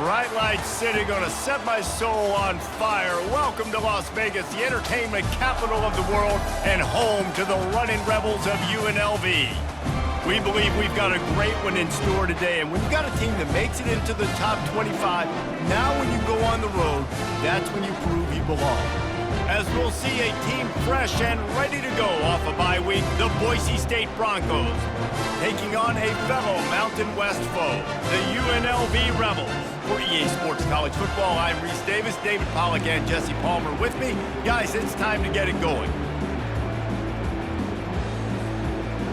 Bright Light City gonna set my soul on fire. Welcome to Las Vegas, the entertainment capital of the world and home to the running rebels of UNLV. We believe we've got a great one in store today, and when you've got a team that makes it into the top 25, now when you go on the road, that's when you prove you belong. As we'll see a team fresh and ready to go off a bye week, the Boise State Broncos, taking on a fellow Mountain West foe, the UNLV Rebels. For EA Sports College Football, I'm Reese Davis, David Pollack, and Jesse Palmer with me. Guys, it's time to get it going.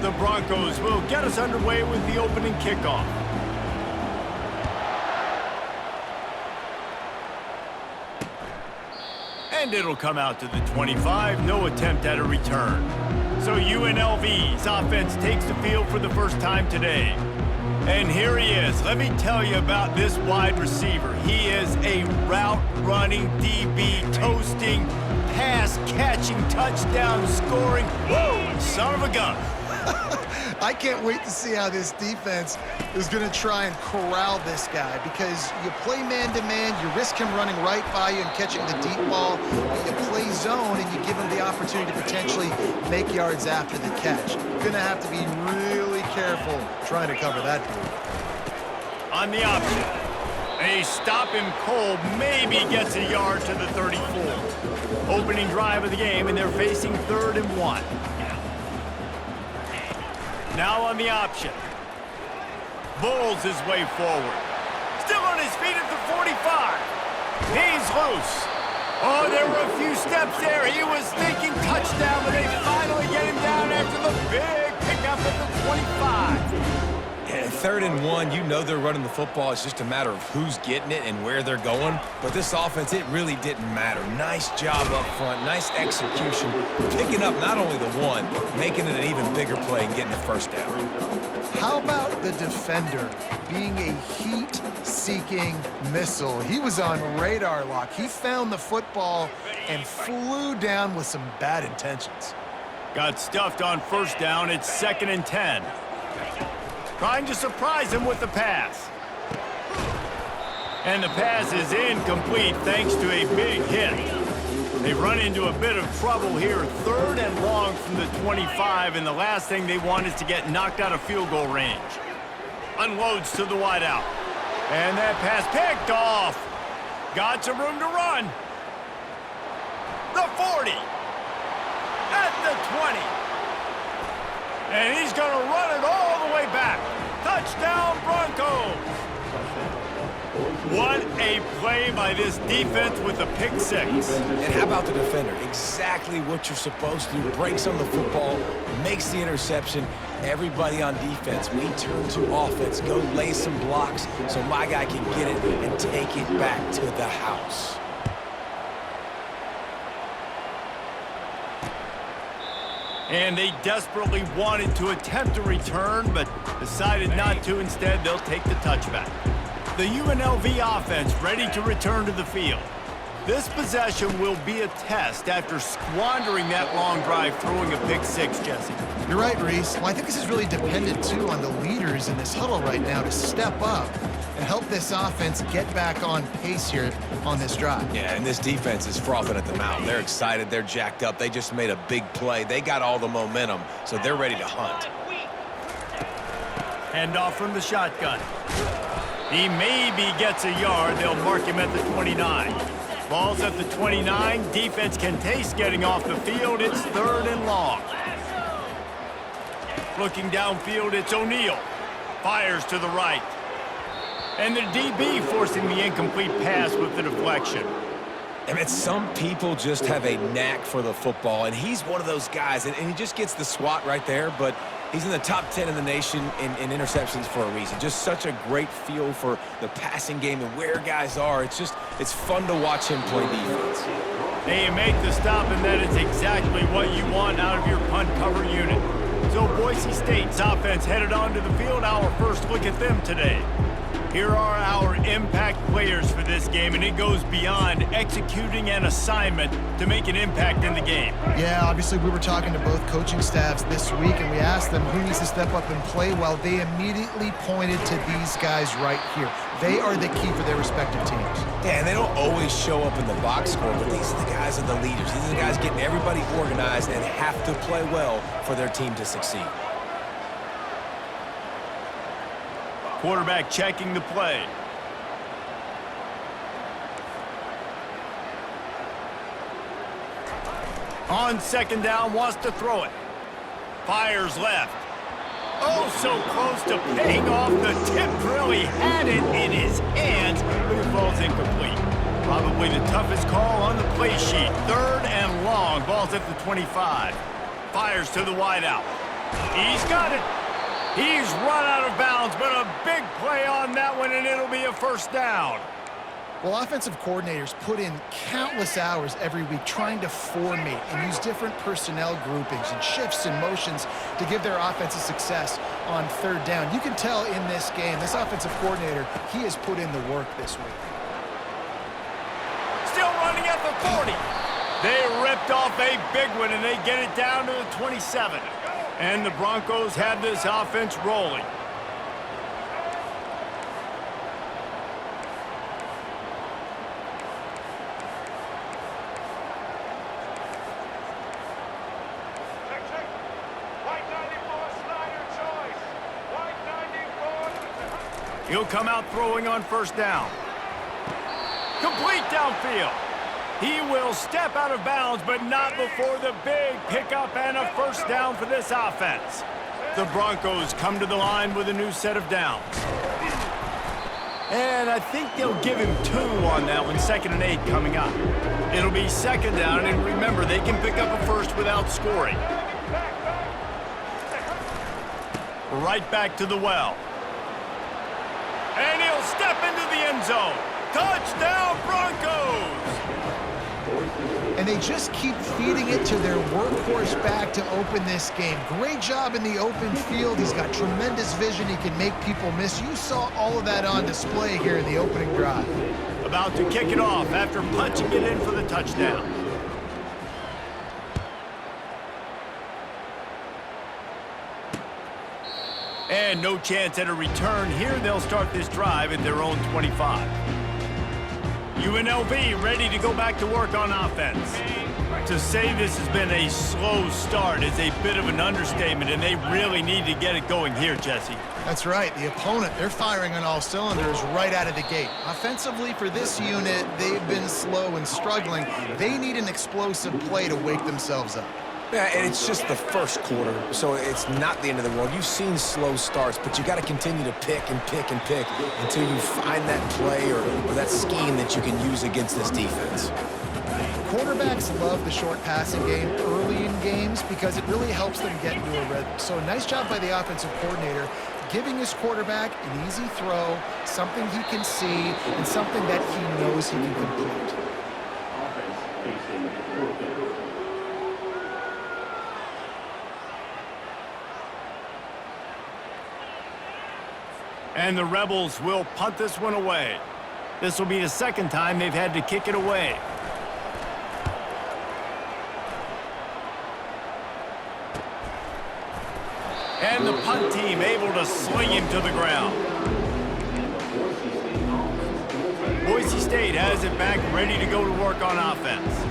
The Broncos will get us underway with the opening kickoff. And it'll come out to the 25, no attempt at a return. So UNLV's offense takes the field for the first time today. And here he is. Let me tell you about this wide receiver. He is a route-running, DB, toasting, pass-catching, touchdown-scoring, woo, son of a gun. I can't wait to see how this defense is going to try and corral this guy, because you play man-to-man, you risk him running right by you and catching the deep ball. You play zone and you give him the opportunity to potentially make yards after the catch. You're going to have to be really careful trying to cover that dude. On the option, a stop him cold, maybe gets a yard to the 34. Opening drive of the game, and they're facing 3rd and 1. Now on the option. Bulls his way forward. Still on his feet at the 45. He's loose. Oh, there were a few steps there. He was thinking touchdown, but they finally get him down after the big pickup at the 25. Yeah, 3rd and 1, you know they're running the football. It's just a matter of who's getting it and where they're going. But this offense, it really didn't matter. Nice job up front, nice execution, picking up not only the one, making it an even bigger play and getting the first down. How about the defender being a heat-seeking missile? He was on radar lock. He found the football and flew down with some bad intentions. Got stuffed on 1st down. It's 2nd and 10. Trying to surprise him with the pass. And the pass is incomplete thanks to a big hit. They run into a bit of trouble here. 3rd and long from the 25, and the last thing they want is to get knocked out of field goal range. Unloads to the wideout. And that pass picked off. Got some room to run. The 40. At the 20. And he's going to run it all the way back. Touchdown, Broncos. What a play by this defense with a pick 6. And how about the defender? Exactly what you're supposed to do. Breaks on the football, makes the interception. Everybody on defense, we turn to offense. Go lay some blocks so my guy can get it and take it back to the house. And they desperately wanted to attempt a return, but decided not to. Instead, they'll take the touchback. The UNLV offense ready to return to the field. This possession will be a test after squandering that long drive, throwing a pick 6, Jesse. You're right, Reese. Well, I think this is really dependent, too, on the leaders in this huddle right now to step up and help this offense get back on pace here on this drive. Yeah, and this defense is frothing at the mouth. They're excited. They're jacked up. They just made a big play. They got all the momentum, so they're ready to hunt. Handoff from the shotgun. He maybe gets a yard. They'll mark him at the 29. Ball's at the 29. Defense can taste getting off the field. It's 3rd and long. Looking downfield, it's O'Neal. Fires to the right. And the DB forcing the incomplete pass with the deflection. I mean, some people just have a knack for the football, and he's one of those guys, and he just gets the swat right there, but he's in the top 10 in the nation in interceptions for a reason. Just such a great feel for the passing game and where guys are. It's fun to watch him play defense. They make the stop, and that is exactly what you want out of your punt cover unit. So Boise State's offense headed onto the field. Our first look at them today. Here are our impact players for this game, and it goes beyond executing an assignment to make an impact in the game. Yeah, obviously we were talking to both coaching staffs this week, and we asked them who needs to step up and play well. They immediately pointed to these guys right here. They are the key for their respective teams. Yeah, and they don't always show up in the box score, but these are the guys that are the leaders. These are the guys getting everybody organized and have to play well for their team to succeed. Quarterback checking the play. On second down, wants to throw it. Fires left. Oh, so close to paying off. The tip drill. He had it in his hands, but it falls incomplete. Probably the toughest call on the play sheet. 3rd and long. Ball's at the 25. Fires to the wideout. He's got it. He's run out of bounds, but a big play on that one, and it'll be a first down. Well, offensive coordinators put in countless hours every week trying to formate and use different personnel groupings and shifts and motions to give their offensive success on 3rd down. You can tell in this game, this offensive coordinator, he has put in the work this week. Still running at the 40. They ripped off a big one, and they get it down to the 27. And the Broncos have this offense rolling. He'll come out throwing on first down. Complete downfield. He will step out of bounds, but not before the big pickup and a first down for this offense. The Broncos come to the line with a new set of downs. And I think they'll give him 2 on that one, 2nd and 8 coming up. It'll be 2nd down, and remember, they can pick up a first without scoring. Right back to the well. And he'll step into the end zone. Touchdown, Broncos! And they just keep feeding it to their workhorse back to open this game. Great job in the open field. He's got tremendous vision. He can make people miss. You saw all of that on display here in the opening drive. About to kick it off after punching it in for the touchdown. And no chance at a return here. They'll start this drive at their own 25. UNLV ready to go back to work on offense. To say this has been a slow start is a bit of an understatement, and they really need to get it going here, Jesse. That's right. The opponent, they're firing on all cylinders right out of the gate. Offensively, for this unit, they've been slow and struggling. They need an explosive play to wake themselves up. Yeah, and it's just the first quarter, so it's not the end of the world. You've seen slow starts, but you got to continue to pick and pick and pick until you find that play or that scheme that you can use against this defense. Quarterbacks love the short passing game early in games because it really helps them get into a rhythm. So nice job by the offensive coordinator giving his quarterback an easy throw, something he can see, and something that he knows he can complete. And the Rebels will punt this one away. This will be the 2nd time they've had to kick it away. And the punt team able to sling him to the ground. Boise State has it back, ready to go to work on offense.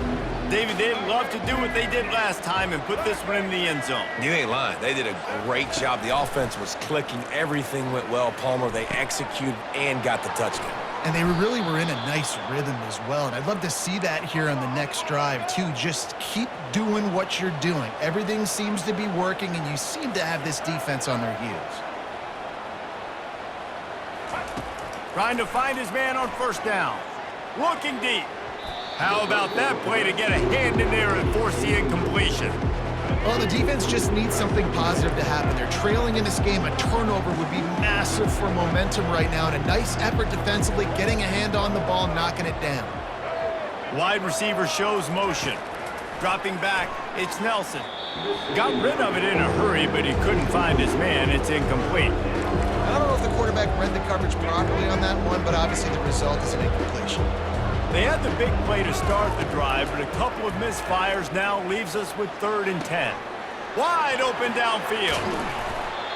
David, they'd love to do what they did last time and put this one in the end zone. You ain't lying. They did a great job. The offense was clicking. Everything went well. Palmer, they executed and got the touchdown. And they really were in a nice rhythm as well. And I'd love to see that here on the next drive, too. Just keep doing what you're doing. Everything seems to be working, and you seem to have this defense on their heels. Trying to find his man on first down. Looking deep. How about that play to get a hand in there and force the incompletion? Well, the defense just needs something positive to happen. They're trailing in this game. A turnover would be massive for momentum right now, and a nice effort defensively, getting a hand on the ball, knocking it down. Wide receiver shows motion. Dropping back, it's Nelson. Got rid of it in a hurry, but he couldn't find his man. It's incomplete. I don't know if the quarterback read the coverage properly on that one, but obviously the result is an incompletion. They had the big play to start the drive, but a couple of misfires now leaves us with 3rd and 10. Wide open downfield.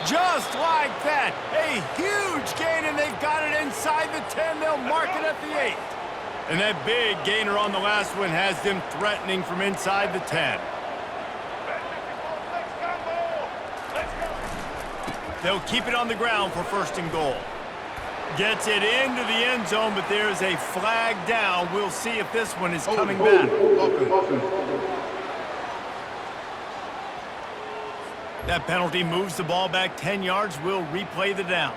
Just like that, a huge gain, and they've got it inside the 10. They'll mark it at the 8. And that big gainer on the last one has them threatening from inside the 10. They'll keep it on the ground for 1st and goal. Gets it into the end zone, but there's a flag down. We'll see if this one is coming back. That penalty moves the ball back 10 yards. We'll replay the down.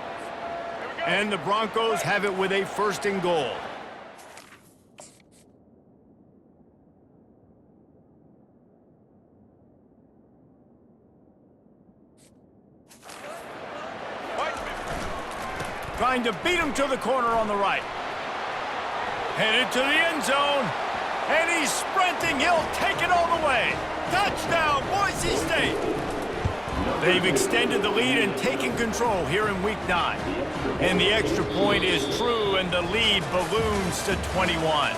And the Broncos have it with a 1st and goal. Trying to beat him to the corner on the right. Headed to the end zone. And he's sprinting. He'll take it all the way. Touchdown, Boise State. They've extended the lead and taken control here in Week 9. And the extra point is true, and the lead balloons to 21.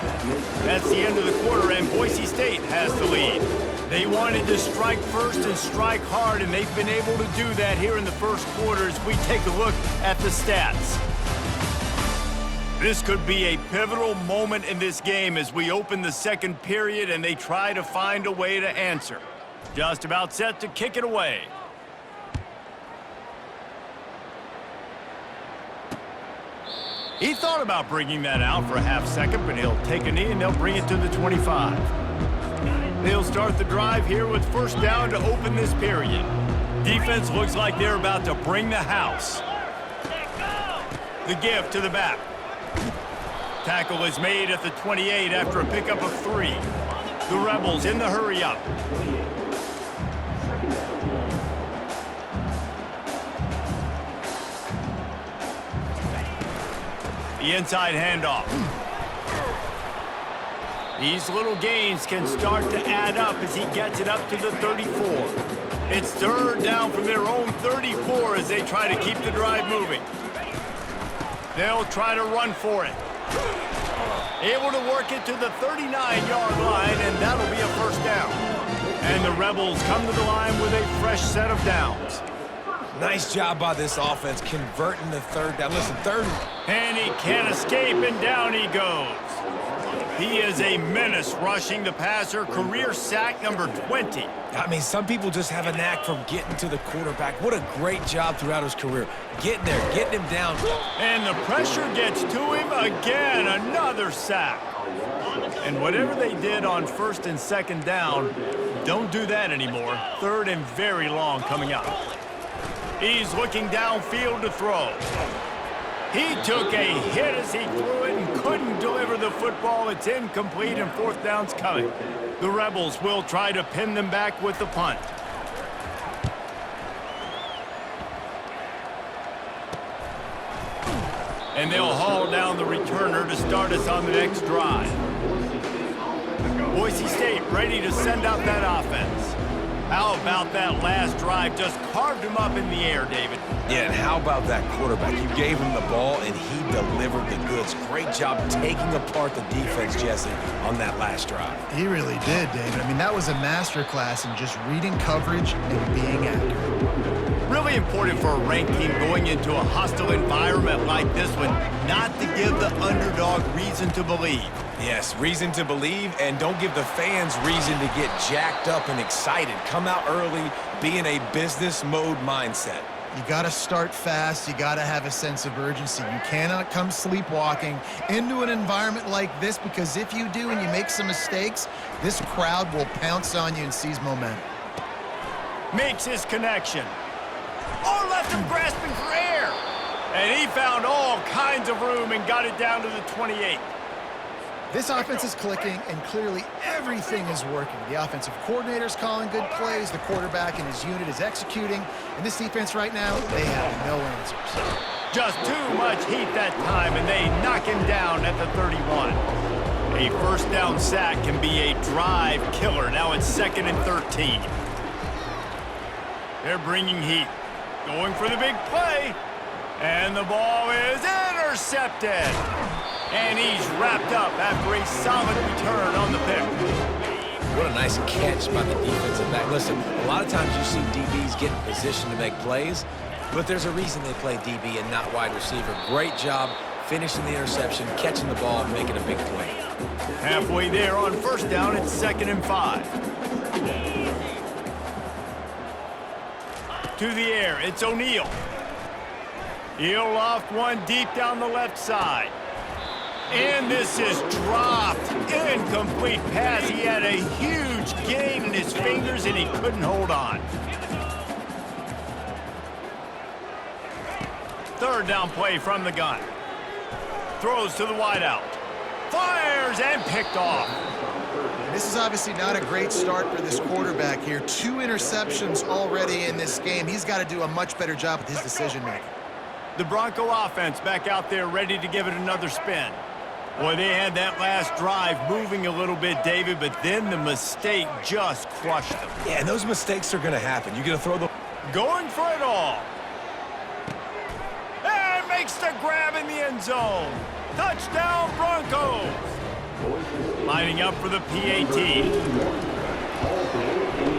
That's the end of the quarter, and Boise State has the lead. They wanted to strike first and strike hard, and they've been able to do that here in the first quarter as we take a look at the stats. This could be a pivotal moment in this game as we open the second period and they try to find a way to answer. Just about set to kick it away. He thought about bringing that out for a half second, but he'll take a knee and they'll bring it to the 25. They'll start the drive here with 1st down to open this period. Defense looks like they're about to bring the house. The give to the back. Tackle is made at the 28 after a pickup of 3. The Rebels in the hurry-up. The inside handoff. These little gains can start to add up as he gets it up to the 34. It's 3rd down from their own 34 as they try to keep the drive moving. They'll try to run for it. Able to work it to the 39-yard line, and that'll be a 1st down. And the Rebels come to the line with a fresh set of downs. Nice job by this offense converting the 3rd down. Listen, 3rd. And he can't escape, and down he goes. He is a menace rushing the passer. Career sack number 20. I mean, some people just have a knack for getting to the quarterback. What a great job throughout his career. Getting there, getting him down. And the pressure gets to him again. Another sack. And whatever they did on 1st and 2nd down, don't do that anymore. 3rd and very long coming up. He's looking downfield to throw. He took a hit as he threw it and couldn't deliver the football. It's incomplete and 4th down's coming. The Rebels will try to pin them back with the punt. And they'll haul down the returner to start us on the next drive. Boise State ready to send out that offense. How about that last drive? Just carved him up in the air, David. Yeah, and how about that quarterback? You gave him the ball, and he delivered the goods. Great job taking apart the defense, Jesse, on that last drive. He really did, David. I mean, that was a masterclass in just reading coverage and being accurate. Really important for a rank team going into a hostile environment like this one, not to give the underdog reason to believe. Yes, reason to believe, and don't give the fans reason to get jacked up and excited. Come out early, be in a business mode mindset. You got to start fast. You got to have a sense of urgency. You cannot come sleepwalking into an environment like this, because if you do and you make some mistakes, this crowd will pounce on you and seize momentum. Makes his connection. Oh, left him grasping for air. And he found all kinds of room and got it down to the 28. This offense is clicking, and clearly everything is working. The offensive coordinator's calling good plays, the quarterback and his unit is executing, and this defense right now, they have no answers. Just too much heat that time, and they knock him down at the 31. A 1st down sack can be a drive killer. Now it's 2nd and 13. They're bringing heat. Going for the big play. And the ball is intercepted. And he's wrapped up after a solid return on the pick. What a nice catch by the defensive back. Listen, a lot of times you see DBs get in position to make plays. But there's a reason they play DB and not wide receiver. Great job finishing the interception, catching the ball, and making a big play. Halfway there on first down, it's 2nd and 5. To the air, it's O'Neal. He'll loft one deep down the left side. And this is dropped. Incomplete pass. He had a huge gain in his fingers, and he couldn't hold on. 3rd down play from the gun. Throws to the wideout. Fires and picked off. This is obviously not a great start for this quarterback here. 2 interceptions already in this game. He's got to do a much better job with his decision-making. The Bronco offense back out there ready to give it another spin. Boy, they had that last drive moving a little bit, David, but then the mistake just crushed them. Yeah, and those mistakes are going to happen. You're going to throw the... Going for it all. And makes the grab in the end zone. Touchdown, Broncos. Lining up for the PAT.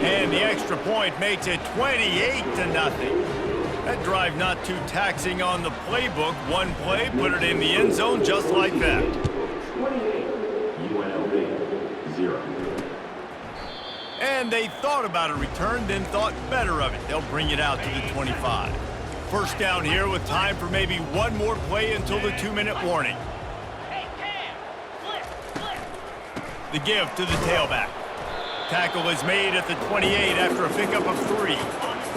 And the extra point makes it 28-0. That drive not too taxing on the playbook. One play, put it in the end zone just like that. 28, UNLV, 0. And they thought about a return, then thought better of it. They'll bring it out to the 25. First down here with time for maybe one more play until the 2-minute warning. The give to the tailback. Tackle is made at the 28 after a pickup of 3.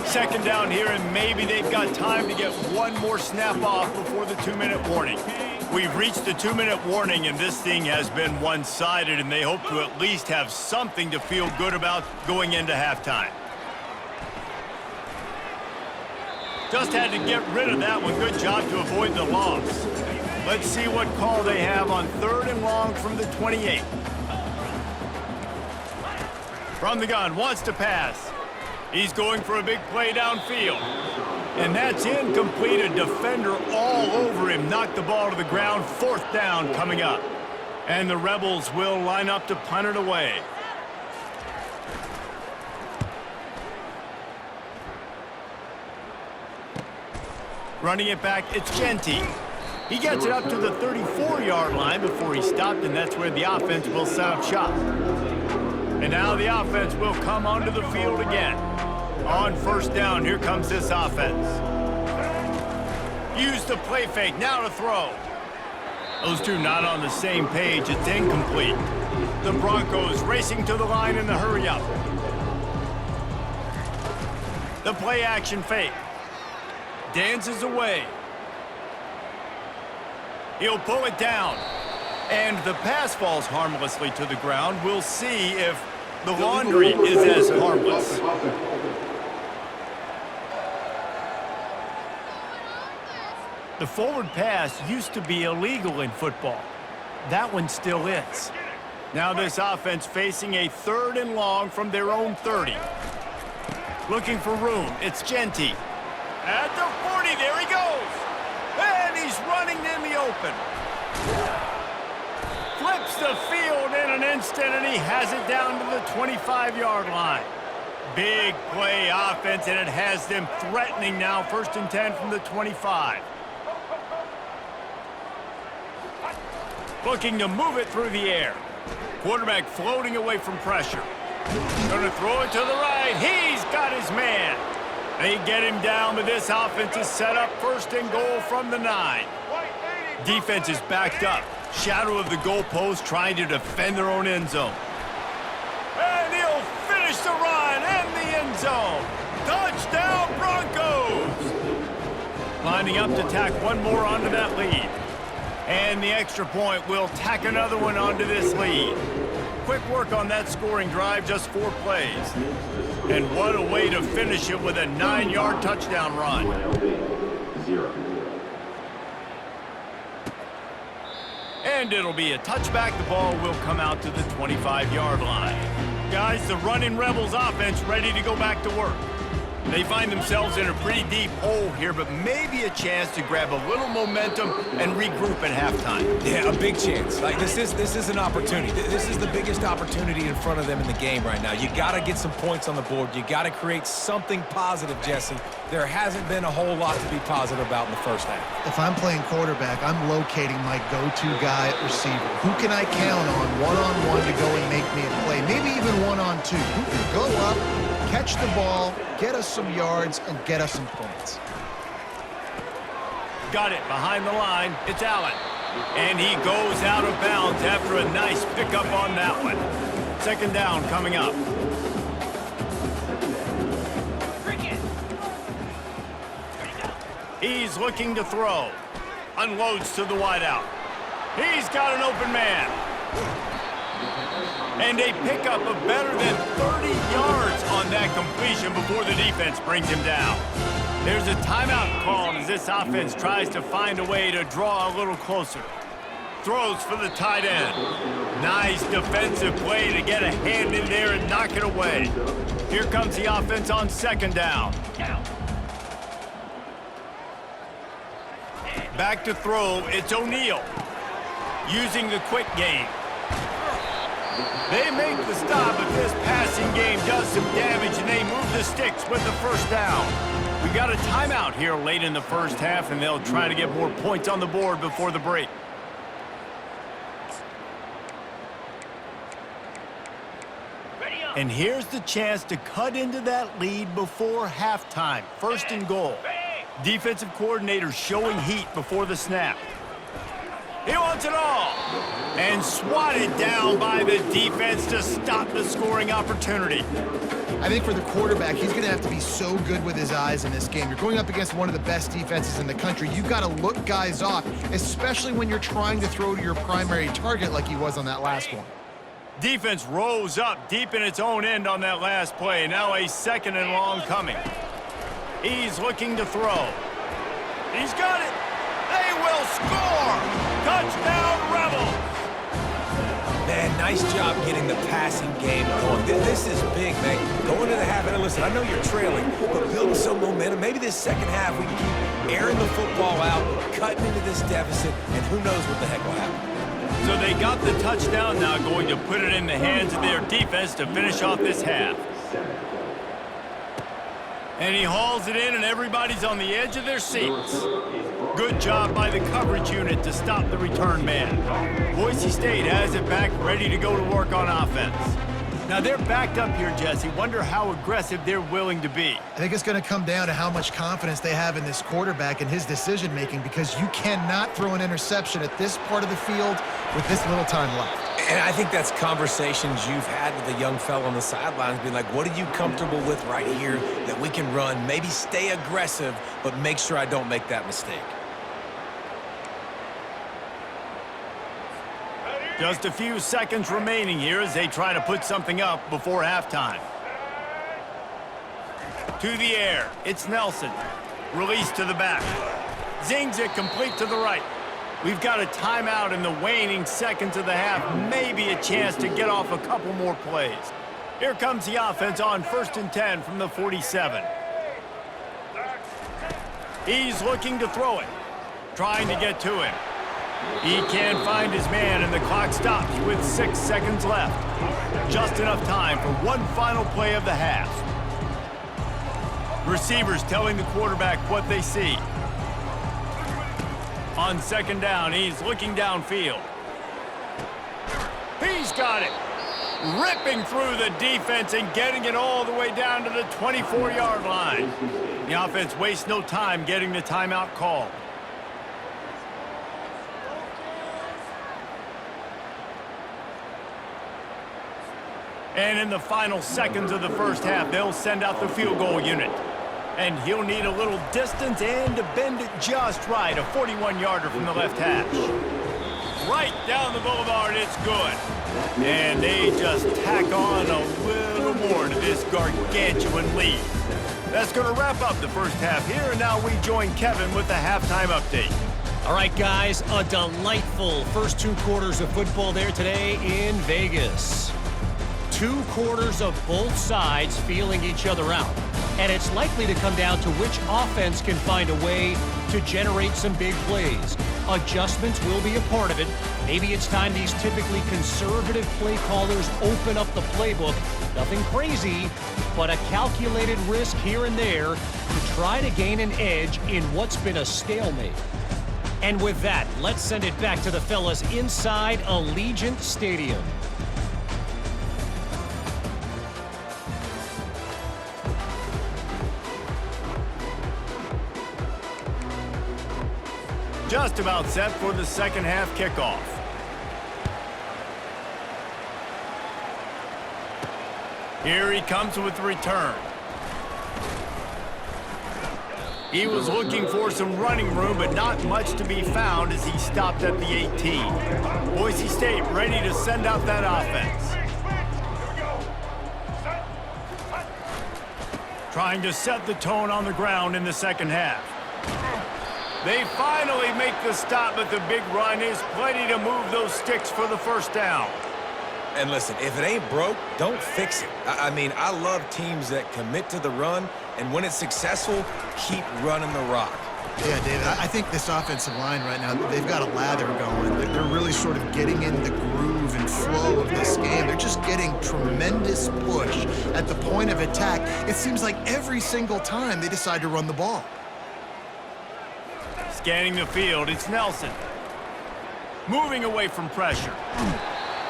2nd down here, and maybe they've got time to get one more snap off before the 2-minute warning. We've reached the 2-minute warning, and this thing has been one-sided, and they hope to at least have something to feel good about going into halftime. Just had to get rid of that one. Good job to avoid the loss. Let's see what call they have on 3rd and long from the 28. From the gun, wants to pass. He's going for a big play downfield. And that's incomplete. A defender all over him. Knocked the ball to the ground. 4th down coming up. And the Rebels will line up to punt it away. Running it back, it's Genty. He gets it up to the 34-yard line before he stopped, and that's where the offense will set up shop. And now the offense will come onto the field again. On first down, here comes this offense. Use the play fake, now to throw. Those two not on the same page, it's incomplete. The Broncos racing to the line in the hurry-up. The play action fake. Dances away. He'll pull it down. And the pass falls harmlessly to the ground. We'll see if the laundry is as harmless. The forward pass used to be illegal in football. That one still is. Now this offense facing a 3rd and long from their own 30. Looking for room. It's Genty. At the 40, there he goes. And he's running in the open. Flips the field in an instant, and he has it down to the 25-yard line. Big play offense, and it has them threatening now. 1st and 10 from the 25. Looking to move it through the air. Quarterback floating away from pressure. Going to throw it to the right. He's got his man. They get him down, but this offense is set up 1st and goal from the 9. Defense is backed up. Shadow of the goalpost trying to defend their own end zone. And he'll finish the run in the end zone. Touchdown, Broncos! Lining up to tack one more onto that lead. And the extra point will tack another one onto this lead. Quick work on that scoring drive, just 4 plays. And what a way to finish it with a 9-yard touchdown run. And it'll be a touchback. The ball will come out to the 25-yard line. Guys, the running Rebels offense ready to go back to work. They find themselves in a pretty deep hole here, but maybe a chance to grab a little momentum and regroup at halftime. Yeah, a big chance. Like, this is an opportunity. This is the biggest opportunity in front of them in the game right now. You got to get some points on the board. You got to create something positive, Jesse. There hasn't been a whole lot to be positive about in the first half. If I'm playing quarterback, I'm locating my go-to guy at receiver. Who can I count on one-on-one to go and make me a play? Maybe even one-on-two. Who can go up, catch the ball, get us some yards, and get us some points. Got it behind the line. It's Allen. And he goes out of bounds after a nice pickup on that one. Second down coming up. He's looking to throw. Unloads to the wideout. He's got an open man. And a pickup of better than 30 yards on that completion before the defense brings him down. There's a timeout called as this offense tries to find a way to draw a little closer. Throws for the tight end. Nice defensive play to get a hand in there and knock it away. Here comes the offense on second down. Back to throw, it's O'Neal. Using the quick game. They make the stop, but this passing game does some damage, and they move the sticks with the first down. We got a timeout here late in the first half, and they'll try to get more points on the board before the break. And here's the chance to cut into that lead before halftime. First and goal. Defensive coordinator showing heat before the snap. He wants it all. And swatted down by the defense to stop the scoring opportunity. I think for the quarterback, he's going to have to be so good with his eyes in this game. You're going up against one of the best defenses in the country. You've got to look guys off, especially when you're trying to throw to your primary target like he was on that last one. Defense rose up deep in its own end on that last play. Now a second and long coming. He's looking to throw. He's got it. They will score. Touchdown, Rebels. Man, nice job getting the passing game going. This is big, man. Going to the half, and listen, I know you're trailing, but building some momentum. Maybe this second half we can keep airing the football out, cutting into this deficit, and who knows what the heck will happen. So they got the touchdown now, going to put it in the hands of their defense to finish off this half. And he hauls it in, and everybody's on the edge of their seats. Good job by the coverage unit to stop the return man. Boise State has it back, ready to go to work on offense. Now they're backed up here, Jesse. Wonder how aggressive they're willing to be. I think it's going to come down to how much confidence they have in this quarterback and his decision-making, because you cannot throw an interception at this part of the field with this little time left. And I think that's conversations you've had with the young fellow on the sidelines, being like, what are you comfortable with right here that we can run? Maybe stay aggressive, but make sure I don't make that mistake. Just a few seconds remaining here as they try to put something up before halftime. To the air, it's Nelson. Release to the back. Zings it complete to the right. We've got a timeout in the waning seconds of the half. Maybe a chance to get off a couple more plays. Here comes the offense on 1st and 10 from the 47. He's looking to throw it. Trying to get to him. He can't find his man, and the clock stops with 6 seconds left. Just enough time for one final play of the half. Receivers telling the quarterback what they see. On second down, he's looking downfield. He's got it. Ripping through the defense and getting it all the way down to the 24-yard line. The offense wastes no time getting the timeout called. And in the final seconds of the first half, they'll send out the field goal unit. And he'll need a little distance and to bend it just right. A 41-yarder from the left hash. Right down the boulevard, it's good. And they just tack on a little more to this gargantuan lead. That's going to wrap up the first half here, and now we join Kevin with the halftime update. All right, guys, a delightful first 2 quarters of football there today in Vegas. 2 quarters of both sides feeling each other out. and it's likely to come down to which offense can find a way to generate some big plays. Adjustments will be a part of it. Maybe it's time these typically conservative play callers open up the playbook. Nothing crazy, but a calculated risk here and there to try to gain an edge in what's been a stalemate. And with that, let's send it back to the fellas inside Allegiant Stadium. Just about set for the second half kickoff. Here he comes with the return. He was looking for some running room, but not much to be found as he stopped at the 18. Boise State ready to send out that offense. Trying to set the tone on the ground in the second half. They finally make the stop, but the big run is plenty to move those sticks for the first down. And listen, if it ain't broke, don't fix it. I mean, I love teams that commit to the run, and when it's successful, keep running the rock. Yeah, David, I think this offensive line right now, they've got a lather going. They're really sort of getting in the groove and flow of this game. They're just getting tremendous push at the point of attack. It seems like every single time they decide to run the ball. Scanning the field, it's Nelson. Moving away from pressure.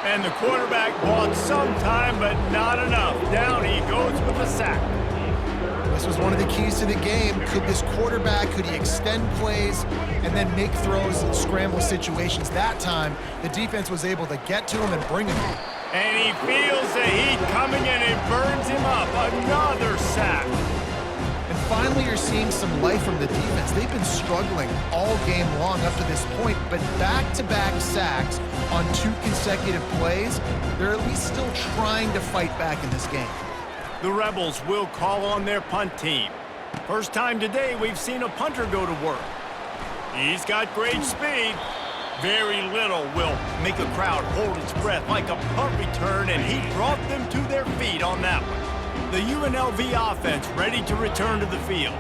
And the quarterback bought some time, but not enough. Down he goes with a sack. This was one of the keys to the game. Could this quarterback, could he extend plays and then make throws in scramble situations? That time, the defense was able to get to him and bring him in. And he feels the heat coming in and burns him up. Another sack. And finally, you're seeing some life from the defense. They've been struggling all game long up to this point, but back-to-back sacks on 2 consecutive plays, they're at least still trying to fight back in this game. The Rebels will call on their punt team. First time today we've seen a punter go to work. He's got great speed. Very little will make a crowd hold its breath like a punt return, and he brought them to their feet on that one. The UNLV offense ready to return to the field.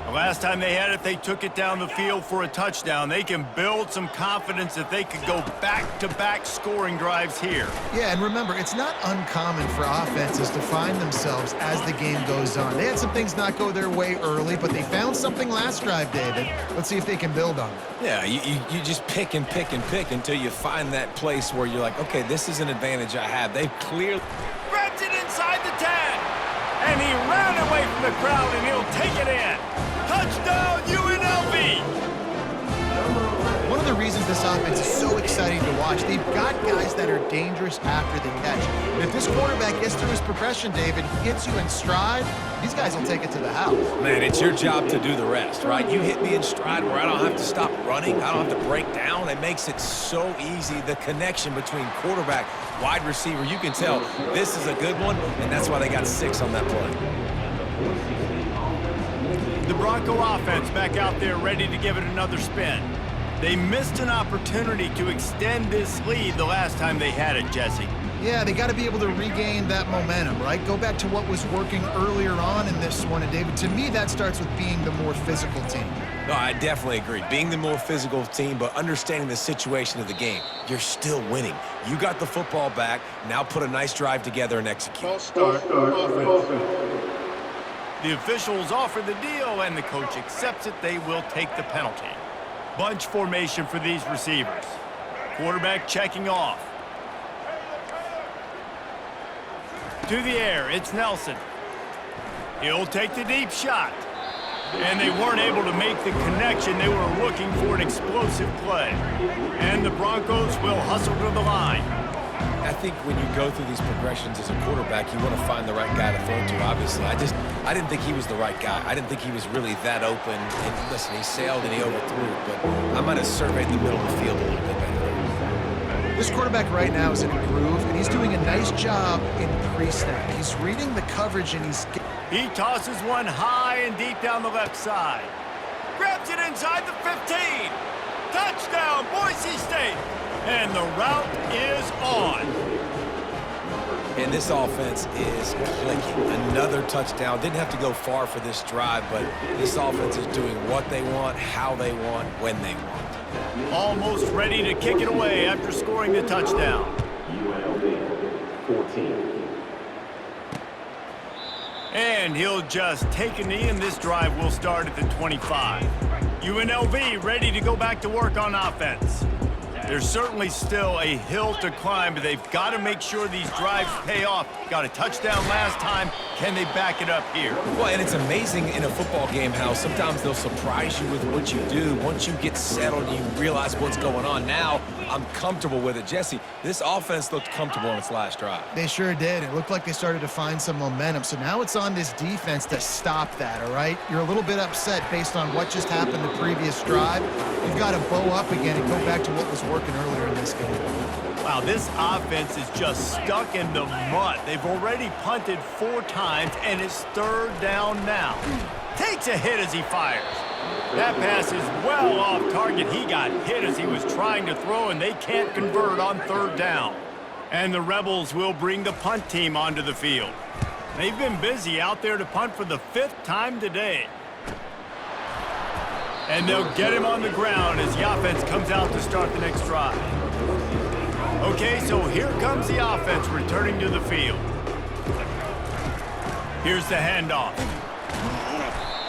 The last time they had it, they took it down the field for a touchdown. They can build some confidence that they could go back-to-back scoring drives here. Yeah, and remember, it's not uncommon for offenses to find themselves as the game goes on. They had some things not go their way early, but they found something last drive, David. Let's see if they can build on it. Yeah, you just pick and pick and pick until you find that place where you're like, okay, this is an advantage I have. They've clearly Grabs it inside the 10. And he ran away from the crowd, and he'll take it in. Touchdown, UNLV! One of the reasons this offense is so exciting to watch, they've got guys that are dangerous after the catch. And if this quarterback gets through his progression, David, he hits you in stride, these guys will take it to the house. Man, it's your job to do the rest, right? You hit me in stride where I don't have to stop running. I don't have to break down. It makes it so easy. The connection between quarterback, wide receiver, you can tell this is a good one, and that's why they got 6 on that play. The Bronco offense back out there ready to give it another spin. They missed an opportunity to extend this lead the last time they had it, Jesse. Yeah, they got to be able to regain that momentum, right? Go back to what was working earlier on in this one. And, David, to me, that starts with being the more physical team. No, I definitely agree. Being the more physical team, but understanding the situation of the game. You're still winning. You got the football back. Now put a nice drive together and execute. The officials offer the deal, and the coach accepts it. They will take the penalty. Bunch formation for these receivers. Quarterback checking off. To the air, it's Nelson. He'll take the deep shot. And they weren't able to make the connection. They were looking for an explosive play. And the Broncos will hustle to the line. I think when you go through these progressions as a quarterback, you want to find the right guy to throw to, obviously. I didn't think he was the right guy. I didn't think he was really that open. And listen, he sailed and he overthrew, but I might have surveyed the middle of the field a little bit better. This quarterback right now is in a groove, and he's doing a nice job in pre-snap. He's reading the coverage, and he tosses one high and deep down the left side. Grabs it inside the 15. Touchdown, Boise State. And the route is on. And this offense is clicking. Another touchdown. Didn't have to go far for this drive, but this offense is doing what they want, how they want, when they want. Almost ready to kick it away after scoring the touchdown. UNLV 14. And he'll just take a knee, and this drive will start at the 25. UNLV ready to go back to work on offense. There's certainly still a hill to climb, but they've got to make sure these drives pay off. Got a touchdown last time. Can they back it up here? Well, and it's amazing in a football game how sometimes they'll surprise you with what you do. Once you get settled and you realize what's going on, now I'm comfortable with it. Jesse, this offense looked comfortable in its last drive. They sure did. It looked like they started to find some momentum. So now it's on this defense to stop that, all right? You're a little bit upset based on what just happened the previous drive. You've got to bow up again and go back to what was working earlier in this game. Wow, this offense is just stuck in the mud. They've already punted 4 times, and it's 3rd down now. Takes a hit as he fires. That pass is well off target. He got hit as he was trying to throw, and they can't convert on 3rd down. And the Rebels will bring the punt team onto the field. They've been busy out there to punt for the 5th time today. And they'll get him on the ground as the offense comes out to start the next drive. Okay, so here comes the offense returning to the field. Here's the handoff.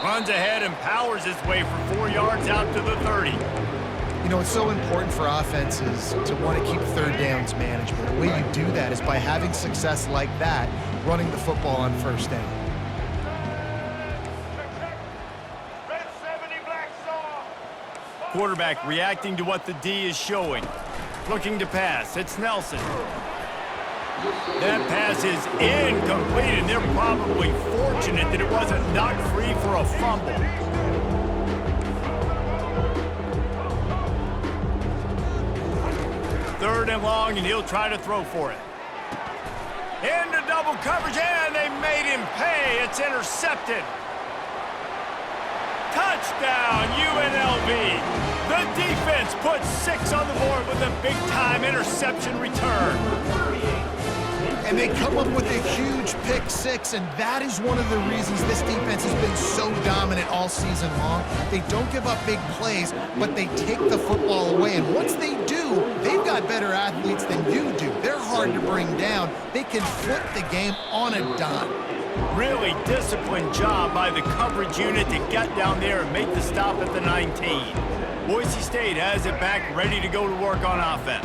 Runs ahead and powers his way for 4 yards out to the 30. You know, it's so important for offenses to want to keep 3rd downs manageable. The way you do that is by having success like that, running the football on 1st down. Quarterback reacting to what the D is showing. Looking to pass. It's Nelson. That pass is incomplete, and they're probably fortunate that it wasn't knocked free for a fumble. Third and long, and he'll try to throw for it. Into double coverage, and they made him pay. It's intercepted. Touchdown, UNLV. The defense puts 6 on the board with a big-time interception return. And they come up with a huge pick 6, and that is one of the reasons this defense has been so dominant all season long. They don't give up big plays, but they take the football away. And once they do, they've got better athletes than you do. They're hard to bring down. They can flip the game on a dime. Really disciplined job by the coverage unit to get down there and make the stop at the 19. Boise State has it back, ready to go to work on offense.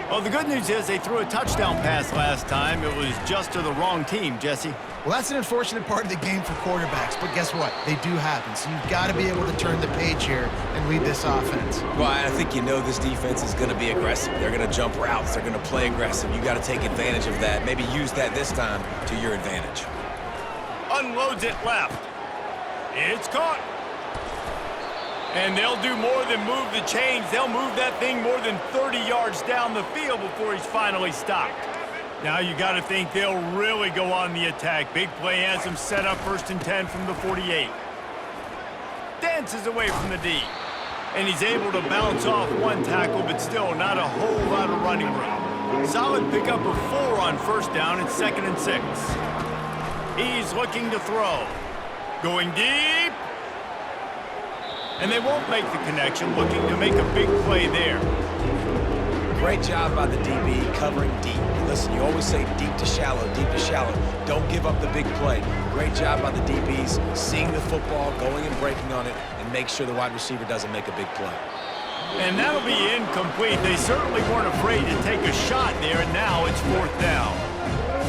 Well, the good news is they threw a touchdown pass last time. It was just to the wrong team, Jesse. Well, that's an unfortunate part of the game for quarterbacks, but guess what? They do happen. So you've got to be able to turn the page here and lead this offense. Well, I think you know this defense is going to be aggressive. They're going to jump routes. They're going to play aggressive. You got to take advantage of that. Maybe use that this time to your advantage. Unloads it left. It's caught. And they'll do more than move the chains. They'll move that thing more than 30 yards down the field before he's finally stopped. Now you got to think they'll really go on the attack. Big play has them set up 1st and 10 from the 48. Dances away from the D. And he's able to bounce off 1 tackle, but still not a whole lot of running room. Solid pickup of 4 on 1st down and 2nd and 6. He's looking to throw. Going deep. And they won't make the connection, looking to make a big play there. Great job by the DB covering deep. Listen, you always say deep to shallow, deep to shallow. Don't give up the big play. Great job by the DBs, seeing the football, going and breaking on it, and make sure the wide receiver doesn't make a big play. And that'll be incomplete. They certainly weren't afraid to take a shot there, and now it's 4th down.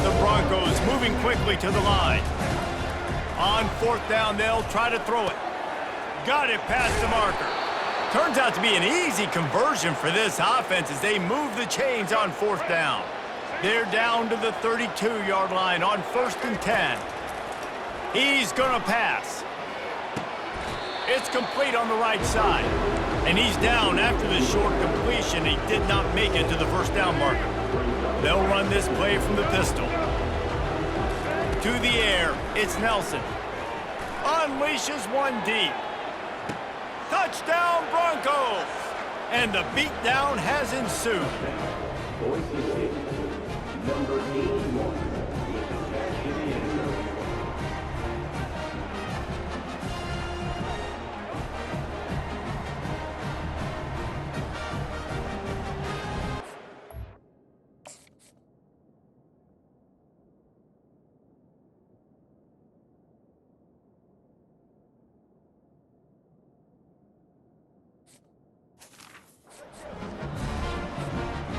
The Broncos moving quickly to the line. On 4th down, they'll try to throw it. Got it past the marker. Turns out to be an easy conversion for this offense as they move the chains on 4th down. They're down to the 32-yard line on 1st and 10. He's gonna pass. It's complete on the right side. And he's down after the short completion. He did not make it to the 1st down marker. They'll run this play from the pistol. To the air, it's Nelson. Unleashes 1 deep. Touchdown Broncos! And the beatdown has ensued. Boise State Number 81 with the catch in the end zone.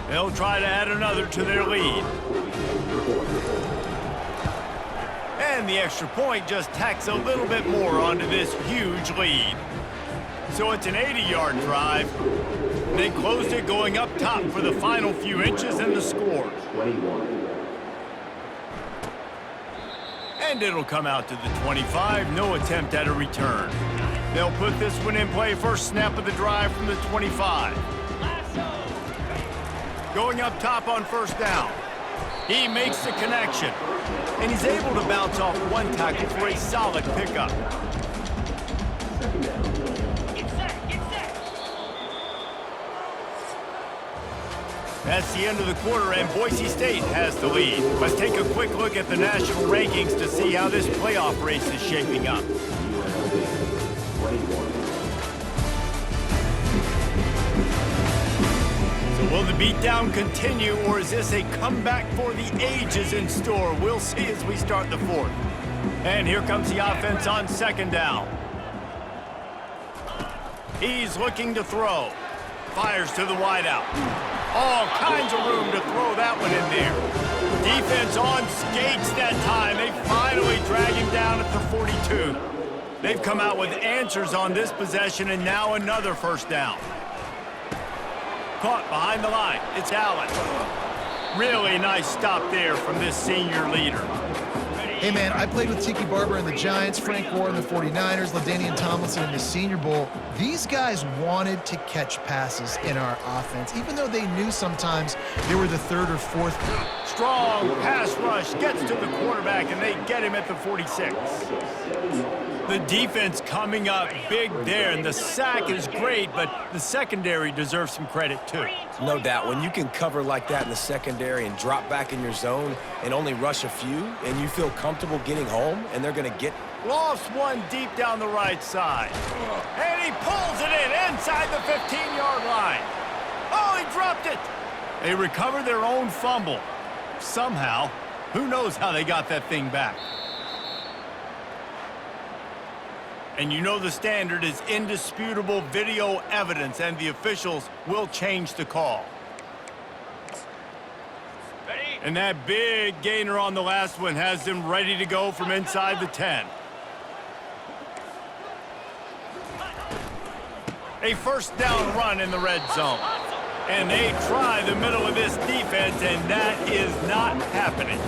They'll try to add another to their lead. And the extra point just tacks a little bit more onto this huge lead. So it's an 80-yard drive. They closed it going up top for the final few inches and the score. 21. And it'll come out to the 25. No attempt at a return. They'll put this one in play first snap of the drive from the 25. Going up top on first down. He makes the connection. And he's able to bounce off one tackle for a solid pickup. That's the end of the quarter, and Boise State has the lead. Let's take a quick look at the national rankings to see how this playoff race is shaping up. Will the beatdown continue, or is this a comeback for the ages in store? We'll see as we start the fourth. And here comes the offense on second down. He's looking to throw. Fires to the wideout. All kinds of room to throw that one in there. Defense on skates that time. They finally drag him down at the 42. They've come out with answers on this possession, and now another first down. Caught behind the line. It's Allen. Really nice stop there from this senior leader. Hey, man, I played with Tiki Barber in the Giants, Frank Gore in the 49ers, LaDainian Tomlinson in the Senior Bowl. These guys wanted to catch passes in our offense, even though they knew sometimes they were the third or fourth. Strong pass rush gets to the quarterback, and they get him at the 46. The defense coming up big there, and the sack is great, but the secondary deserves some credit too. No doubt. When you can cover like that in the secondary and drop back in your zone and only rush a few, and you feel comfortable getting home, and they're going to get... Lost one deep down the right side. And he pulls it in inside the 15-yard line. Oh, he dropped it. They recover their own fumble. Somehow, who knows how they got that thing back. And you know the standard is indisputable video evidence, and the officials will change the call. Ready? And that big gainer on the last one has them ready to go from inside the 10. A first down run in the red zone. And they try the middle of this defense, and that is not happening.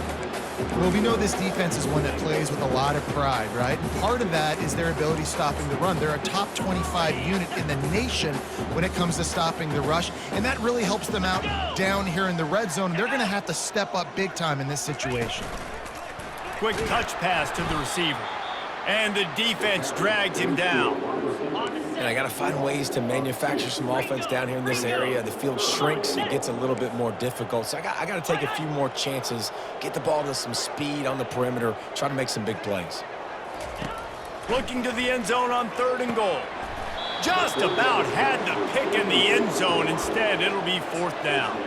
Well, we know this defense is one that plays with a lot of pride, right? And part of that is their ability stopping the run. They're a top 25 unit in the nation when it comes to stopping the rush, and that really helps them out down here in the red zone. They're going to have to step up big time in this situation. Quick touch pass to the receiver, and the defense drags him down. And I got to find ways to manufacture some offense down here in this area. The field shrinks. It gets a little bit more difficult. So I got to take a few more chances, get the ball to some speed on the perimeter, try to make some big plays. Looking to the end zone on 3rd and goal. Just about had the pick in the end zone. Instead, it'll be 4th down.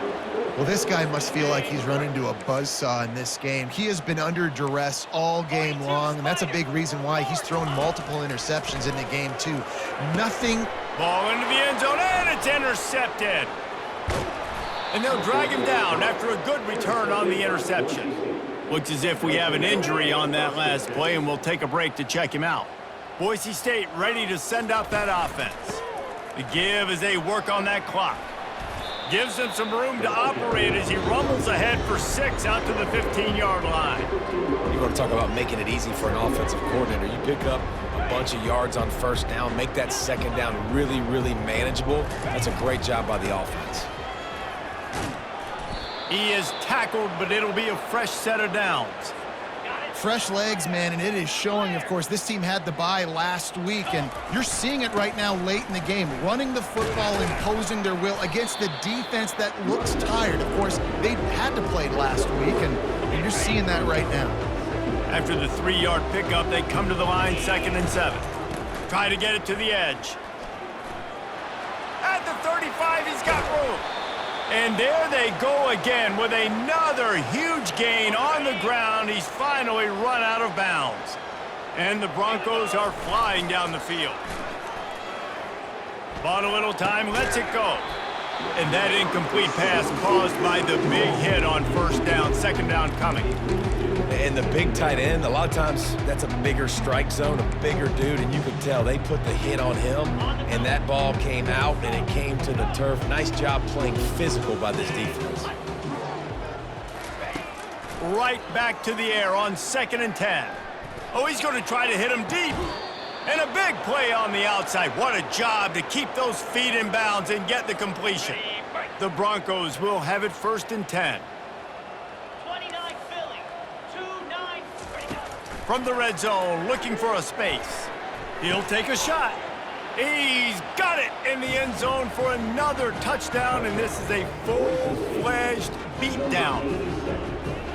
Well, this guy must feel like he's run into a buzzsaw in this game. He has been under duress all game long, and that's a big reason why he's thrown multiple interceptions in the game, too. Nothing. Ball into the end zone, and it's intercepted. And they'll drag him down after a good return on the interception. Looks as if we have an injury on that last play, and we'll take a break to check him out. Boise State ready to send out that offense. The give as they work on that clock. Gives him some room to operate as he rumbles ahead for 6 out to the 15-yard line. You want to talk about making it easy for an offensive coordinator. You pick up a bunch of yards on first down, make that second down really, really manageable. That's a great job by the offense. He is tackled, but it'll be a fresh set of downs. Fresh legs, man, and it is showing. Of course, this team had the bye last week, and you're seeing it right now late in the game. Running the football, imposing their will against the defense that looks tired. Of course, they had to play last week, and you're seeing that right now. After the 3-yard pickup, they come to the line, 2nd and 7. Try to get it to the edge. At the 35, he's got room. And there they go again with another huge gain on the ground. He's finally run out of bounds. And the Broncos are flying down the field. Bought a little time, lets it go. And that incomplete pass caused by the big hit on 1st down, 2nd down coming. And the big tight end, a lot of times that's a bigger strike zone, a bigger dude, and you can tell they put the hit on him, and that ball came out, and it came to the turf. Nice job playing physical by this defense. Right back to the air on 2nd and 10. Oh, he's going to try to hit him deep. And a big play on the outside. What a job to keep those feet in bounds and get the completion. The Broncos will have it 1st and 10. From the red zone, looking for a space. He'll take a shot. He's got it in the end zone for another touchdown, and this is a full-fledged beatdown.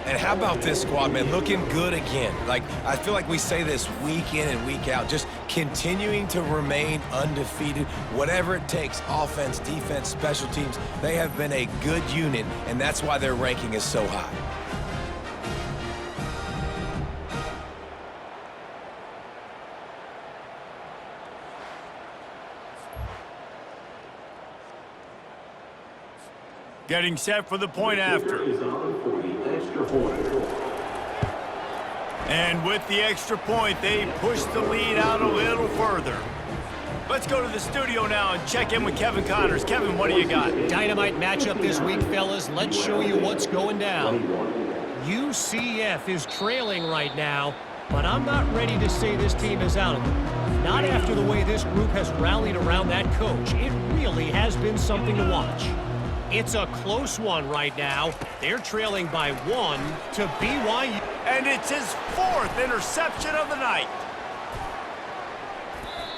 And how about this squad, man? Looking good again. Like, I feel like we say this week in and week out, just continuing to remain undefeated, whatever it takes, offense, defense, special teams. They have been a good unit, and that's why their ranking is so high. Getting set for the point after. And with the extra point, they push the lead out a little further. Let's go to the studio now and check in with Kevin Connors. Kevin, what do you got? Dynamite matchup this week, fellas. Let's show you what's going down. UCF is trailing right now, but I'm not ready to say this team is out of it. Not after the way this group has rallied around that coach. It really has been something to watch. It's a close one right now. They're trailing by 1 to BYU. And it's his 4th interception of the night.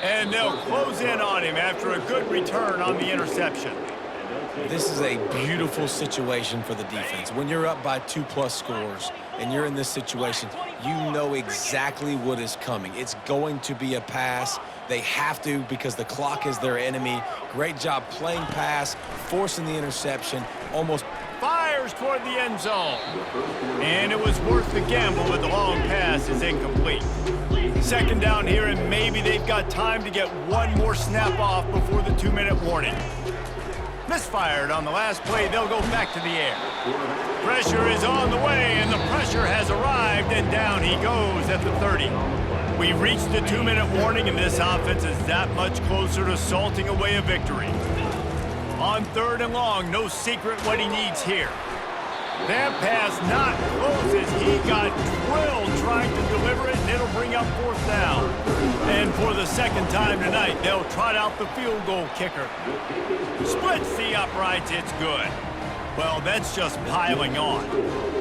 And they'll close in on him after a good return on the interception. This is a beautiful situation for the defense. When you're up by 2+ scores and you're in this situation, you know exactly what is coming. It's going to be a pass. They have to because the clock is their enemy. Great job playing pass, forcing the interception, almost fires toward the end zone. And it was worth the gamble, but the long pass is incomplete. 2nd down here, and maybe they've got time to get one more snap off before the 2-minute warning. Misfired on the last play. They'll go back to the air. Pressure is on the way, and the pressure has arrived, and down he goes at the 30. We reached the 2-minute warning, and this offense is that much closer to salting away a victory. On 3rd and long, no secret what he needs here. That pass not close as he got drilled trying to deliver it, and it'll bring up 4th down. And for the 2nd time tonight, they'll trot out the field goal kicker. Splits the uprights, it's good. Well, that's just piling on.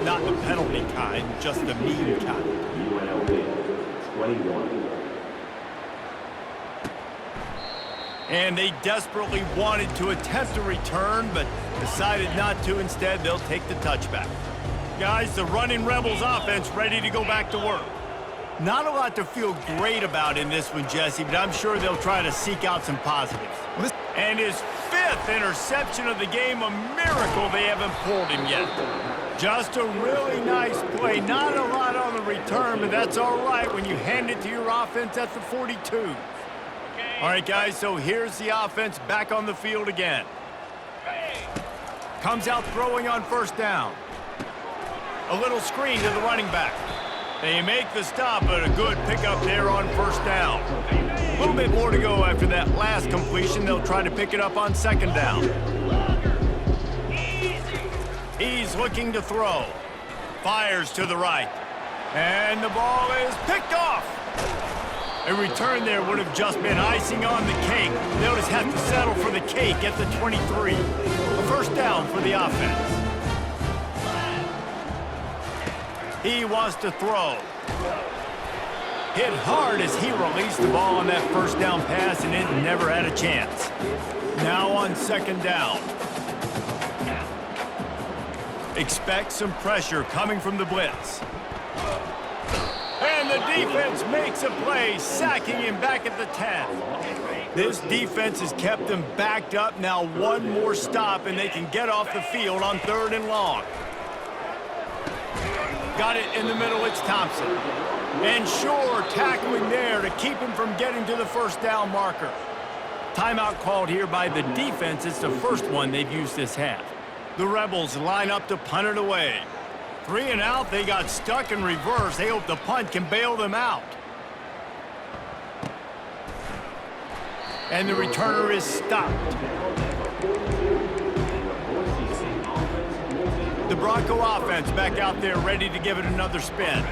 Not the penalty kind, just the mean kind. UNLV 21. And they desperately wanted to attempt a return, but decided not to. Instead, they'll take the touchback. Guys, the Running Rebels offense ready to go back to work. Not a lot to feel great about in this one, Jesse, but I'm sure they'll try to seek out some positives. And his 5th interception of the game, a miracle they haven't pulled him yet. Just a really nice play. Not a lot on the return, but that's all right when you hand it to your offense at the 42. All right, guys, so here's the offense back on the field again. Comes out throwing on 1st down. A little screen to the running back. They make the stop, but a good pickup there on 1st down. A little bit more to go after that last completion. They'll try to pick it up on 2nd down. He's looking to throw. Fires to the right. And the ball is picked off. A return there would have just been icing on the cake. They'll just have to settle for the cake at the 23. A 1st down for the offense. He wants to throw. Hit hard as he released the ball on that first down pass, and it never had a chance. Now on second down. Expect some pressure coming from the blitz. And the defense makes a play, sacking him back at the 10. This defense has kept them backed up. Now one more stop, and they can get off the field on 3rd and long. Got it in the middle, it's Thompson. And Shore tackling there to keep him from getting to the first down marker. Timeout called here by the defense. It's the first one they've used this half. The Rebels line up to punt it away. 3 and out, they got stuck in reverse. They hope the punt can bail them out. And the returner is stopped. The Bronco offense back out there ready to give it another spin.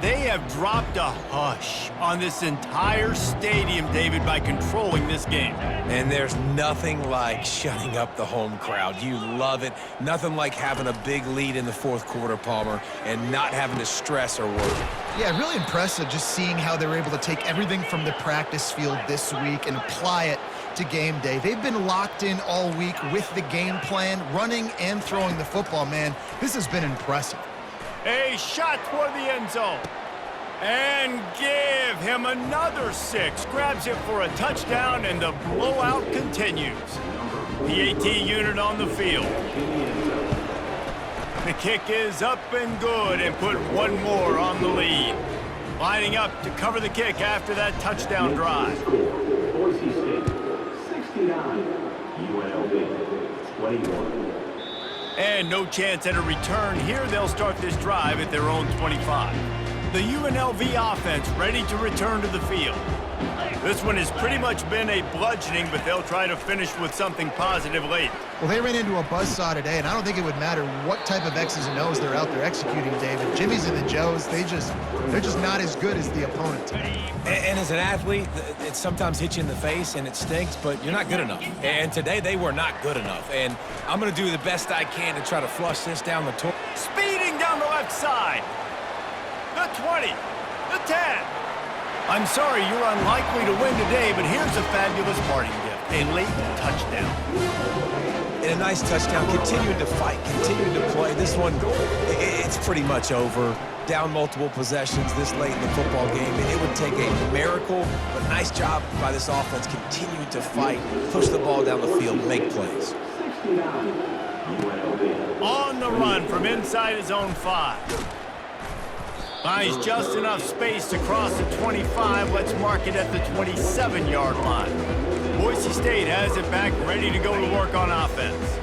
They have dropped a hush on this entire stadium, David, by controlling this game. And there's nothing like shutting up the home crowd. You love it. Nothing like having a big lead in the 4th quarter, Palmer, and not having to stress or worry. Yeah, really impressive just seeing how they were able to take everything from the practice field this week and apply it to game day. They've been locked in all week with the game plan, running and throwing the football, man. This has been impressive. A shot toward the end zone. And give him another 6. Grabs it for a touchdown, and the blowout continues. PAT unit on the field. The kick is up and good, and put one more on the lead. Lining up to cover the kick after that touchdown drive. Boise State, 69. UNLV, 21. And no chance at a return here. They'll start this drive at their own 25. The UNLV offense ready to return to the field. This one has pretty much been a bludgeoning, but they'll try to finish with something positive late. Well, they ran into a buzzsaw today, and I don't think it would matter what type of X's and O's they're out there executing, David. Jimmy's and the Joes, they're just not as good as the opponent. And as an athlete, it sometimes hits you in the face and it stinks, but you're not good enough. And today they were not good enough. And I'm going to do the best I can to try to flush this down the tour. Speeding down the left side. The 20, the 10. I'm sorry you're unlikely to win today, but here's a fabulous parting gift, a late touchdown. And a nice touchdown, continuing to fight, continuing to play. This one, it's pretty much over. Down multiple possessions this late in the football game. It would take a miracle, but nice job by this offense continuing to fight, push the ball down the field, make plays. On the run from inside his own 5. Finds just enough space to cross the 25. Let's mark it at the 27-yard line. Boise State has it back, ready to go to work on offense.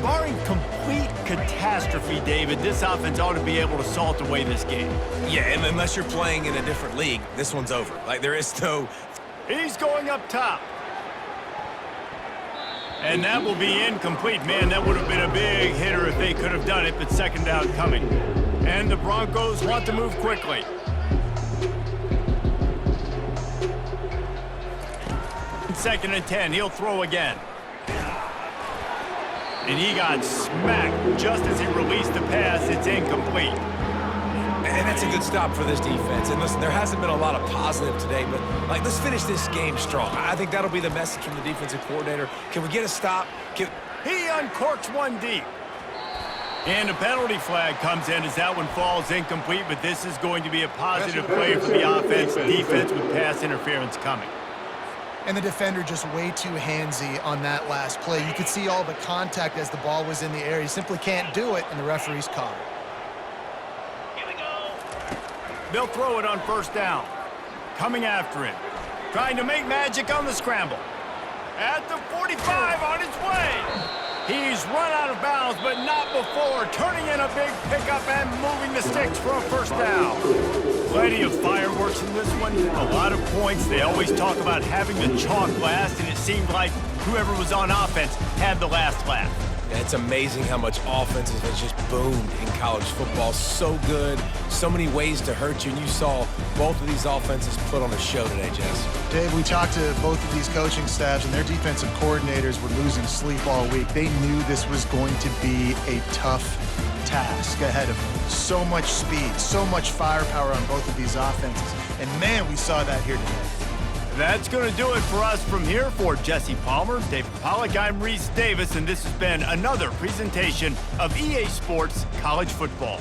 Barring complete catastrophe, David, this offense ought to be able to salt away this game. Yeah, and unless you're playing in a different league, this one's over. Like, there is no... He's going up top. And that will be incomplete. Man, that would have been a big hitter if they could have done it, but second down coming. And the Broncos want to move quickly. Second and 10, he'll throw again. And he got smacked just as he released the pass. It's incomplete. And that's a good stop for this defense. And listen, there hasn't been a lot of positive today, but like, let's finish this game strong. I think that'll be the message from the defensive coordinator. Can we get a stop? He uncorks one deep. And a penalty flag comes in as that one falls incomplete, but this is going to be a positive play for the offense. Defense with pass interference coming. And the defender just way too handsy on that last play. You could see all the contact as the ball was in the air. He simply can't do it, and the referee's caught it. Here we go. They'll throw it on first down. Coming after him. Trying to make magic on the scramble. At the 45 on his way. He's run out of bounds, but not before. Turning in a big pickup and moving the sticks for a first down. Plenty of fireworks in this one. A lot of points. They always talk about having the chalk last, and it seemed like whoever was on offense had the last laugh. It's amazing how much offense has just boomed in college football. So good, so many ways to hurt you, and you saw both of these offenses put on a show today, Jess. Dave, we talked to both of these coaching staffs, and their defensive coordinators were losing sleep all week. They knew this was going to be a tough task ahead of them. So much speed, so much firepower on both of these offenses. And, man, we saw that here today. That's going to do it for us from here. For Jesse Palmer, David Pollack, I'm Reese Davis, and this has been another presentation of EA Sports College Football.